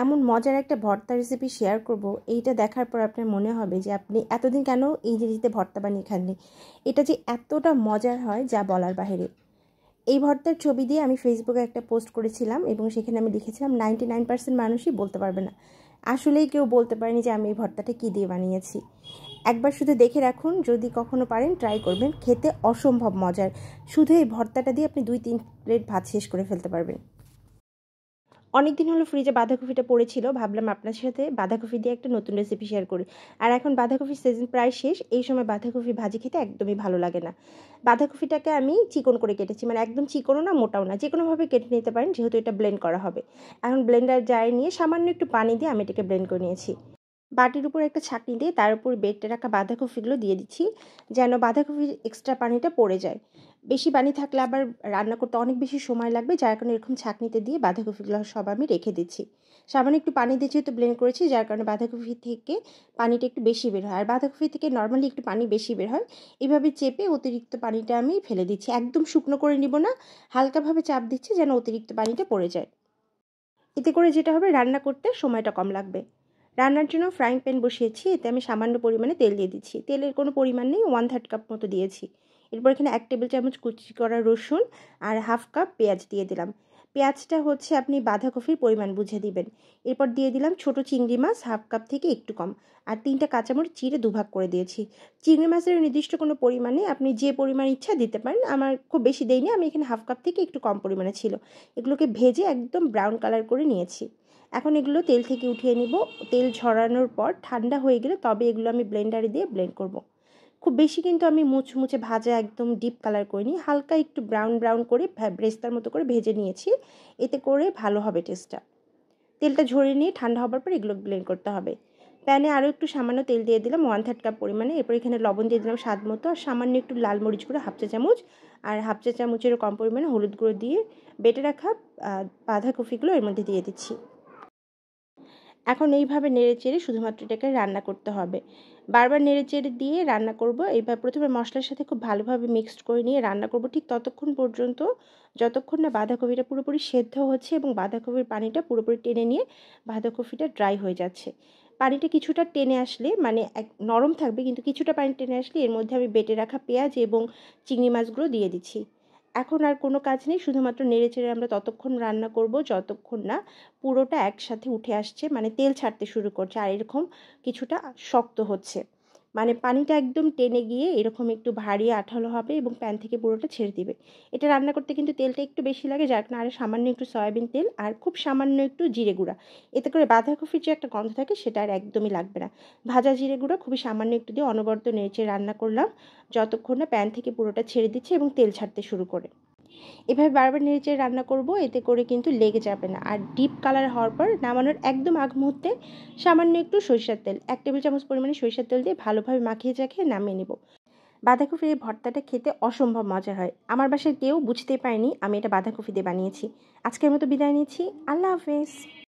এমন মজার একটা ভর্তা রেসিপি শেয়ার করব, এইটা দেখার পর আপনার মনে হবে যে আপনি এতদিন কেন এই জিনিসতে ভর্তা বানিয়ে খাননি। এটা যে এতটা মজার হয় যা বলার বাইরে। এই ভর্তার ছবি দিয়ে আমি ফেসবুকে একটা পোস্ট করেছিলাম এবং সেখানে আমি লিখেছিলাম 99% মানুষই বলতে পারবে না। আসলেই কেউ বলতে পারেনি যে আমি এই ভর্তাটা কী দিয়ে বানিয়েছি। একবার শুধু দেখে রাখুন, যদি কখনো পারেন ট্রাই করবেন, খেতে অসম্ভব মজার। শুধু এই ভর্তাটা দিয়ে আপনি 2-3 প্লেট ভাত শেষ করে ফেলতে পারবেন। অনেক দিন হলো ফ্রিজে বাঁধাকপিটা পড়েছিল, ভাবলাম আপনার সাথে বাঁধাকপি দিয়ে একটা নতুন রেসিপি শেয়ার করি। আর এখন বাঁধাকপির সিজন প্রায় শেষ, এই সময় বাঁধাকপি ভাজি খেতে একদমই ভালো লাগে না। বাঁধাকপিটাকে আমি চিকন করে কেটেছি, মানে একদম চিকনও না মোটাও না, যে কোনোভাবে কেটে নিতে পারেন, যেহেতু এটা ব্লেন্ড করা হবে। এখন ব্লেন্ডার জারে নিয়ে সামান্য একটু পানি দিয়ে আমি এটাকে ব্লেন্ড করে নিয়েছি। বাটির উপর একটা ছাঁকনি দিয়ে তার উপর বেটে রাখা বাঁধাকপিগুলো দিয়ে দিচ্ছি, যেন বাঁধাকপির এক্সট্রা পানিটা পড়ে যায়। বেশি পানি থাকলে আবার রান্না করতে অনেক বেশি সময় লাগবে, যার কারণে এরকম ছাঁকনিতে দিয়ে বাঁধাকপিগুলো সব আমি রেখে দিচ্ছি। সামান্য একটু পানি দিয়ে যেহেতু ব্লেন্ড করেছি, যার কারণে বাঁধাকপি থেকে পানিটা একটু বেশি বের হয়, আর বাঁধাকপি থেকে নর্মালি একটু পানি বেশি বের হয়। এভাবে চেপে অতিরিক্ত পানিটা আমি ফেলে দিচ্ছি, একদম শুকনো করে নিব না, হালকাভাবে চাপ দিচ্ছি যেন অতিরিক্ত পানিটা পড়ে যায়। এতে করে যেটা হবে, রান্না করতে সময়টা কম লাগবে। রান্নার জন্য ফ্রাইং প্যান বসিয়েছি, এতে আমি সামান্য পরিমাণে তেল দিয়ে দিচ্ছি। তেলের কোনো পরিমাণ নেই, 1/3 কাপ মতো দিয়েছি। এরপর এখানে 1 টেবিল চামচ কুচি করা রসুন আর 1/2 কাপ পেঁয়াজ দিয়ে দিলাম। পেঁয়াজটা হচ্ছে আপনি বাঁধাকপির পরিমাণ বুঝে দিবেন। এরপর দিয়ে দিলাম ছোট চিংড়ি মাছ 1/2 কাপ থেকে একটু কম, আর 3টা কাঁচামরিচ চিড়ে দুভাগ করে দিয়েছি। চিংড়ি মাছের নির্দিষ্ট কোনো পরিমাণে আপনি যে পরিমাণ ইচ্ছা দিতে পারেন, আমার খুব বেশি দেইনি, আমি এখানে 1/2 কাপ থেকে একটু কম পরিমাণে ছিল। এগুলোকে ভেজে একদম ব্রাউন কালার করে নিয়েছি। এখন এগুলো তেল থেকে উঠিয়ে নিব। তেল ঝরানোর পর ঠান্ডা হয়ে গেলে তবে এগুলো আমি ব্লেন্ডারে দিয়ে ব্লেন্ড করব। খুব বেশি কিন্তু আমি মুচমুচে ভাজা একদম ডিপ কালার করিনি, হালকা একটু ব্রাউন ব্রাউন করে ব্রেস্তার মতো করে ভেজে নিয়েছি। এতে করে ভালো হবে টেস্টটা। তেলটা ঝরিয়ে নিয়ে ঠান্ডা হবার পর এগুলো ব্লেন্ড করতে হবে। প্যানে আরও একটু সামান্য তেল দিয়ে দিলাম, 1/3 কাপ পরিমাণে। এরপর এখানে লবণ দিয়ে দিলাম স্বাদ মতো, আর সামান্য একটু লাল মরিচ গুঁড়ো 1/2 চা চামচ, আর 1/2 চা চামচেরও কম পরিমাণে হলুদ গুঁড়ো দিয়ে বেটে রাখা বাঁধাকপিগুলো এর মধ্যে দিয়ে দিচ্ছি। এখন এইভাবে নেড়েচেড়ে শুধুমাত্র এটাকে রান্না করতে হবে। বারবার নেড়েচেড়ে দিয়ে রান্না করব। এবার প্রথমে মশলার সাথে খুব ভালোভাবে মিক্সড করে নিয়ে রান্না করব ঠিক ততক্ষণ পর্যন্ত যতক্ষণ না বাঁধাকপিটা পুরোপুরি সেদ্ধ হচ্ছে এবং বাঁধাকপির পানিটা পুরোপুরি টেনে নিয়ে বাঁধাকপিটা ড্রাই হয়ে যাচ্ছে। পানিটা কিছুটা টেনে আসলে, মানে নরম থাকবে কিন্তু কিছুটা পানি টেনে আসলে এর মধ্যে আমি বেটে রাখা পেঁয়াজ এবং চিংড়ি মাছগুলো দিয়ে দিচ্ছি। এখন আর কোনো কাজ নেই, শুধুমাত্র নেড়েচেড়ে আমরা ততক্ষণ রান্না করব যতক্ষণ না পুরোটা একসাথে উঠে আসছে, মানে তেল ছাড়তে শুরু করছে আর এরকম কিছুটা শক্ত হচ্ছে, মানে পানিটা একদম টেনে গিয়ে এরকম একটু ভারী আঠালো হবে এবং প্যান থেকে পুরোটা ছেড়ে দিবে। এটা রান্না করতে কিন্তু তেলটা একটু বেশি লাগে, যার কারণে আরও সামান্য একটু সয়াবিন তেল আর খুব সামান্য একটু জিরে গুঁড়া। এতে করে বাঁধাকপির যে একটা গন্ধ থাকে সেটা আর একদমই লাগবে না। ভাজা জিরে গুঁড়া খুবই সামান্য একটু দিয়ে অনবরত নেড়েচেড়ে রান্না করলাম যতক্ষণ না প্যান থেকে পুরোটা ছেড়ে দিচ্ছে এবং তেল ছাড়তে শুরু করে। এভাবে বারবার নেড়েচেড়ে রান্না করব, এতে করে কিন্তু লেগে যাবে না। আর ডিপ কালার হওয়ার পর নামানোর একদম আগ মুহূর্তে সামান্য একটু সরিষার তেল, 1 টেবিল চামচ পরিমাণে সরিষার তেল দিয়ে ভালোভাবে মাখিয়ে চাখিয়ে নামিয়ে নেব। বাঁধাকপির এই ভর্তাটা খেতে অসম্ভব মজার হয়। আমার বাসায় কেউ বুঝতেই পারেনি আমি এটা বাঁধাকপি দিয়ে বানিয়েছি। আজকের মতো বিদায় নিচ্ছি। আল্লাহ হাফেজ।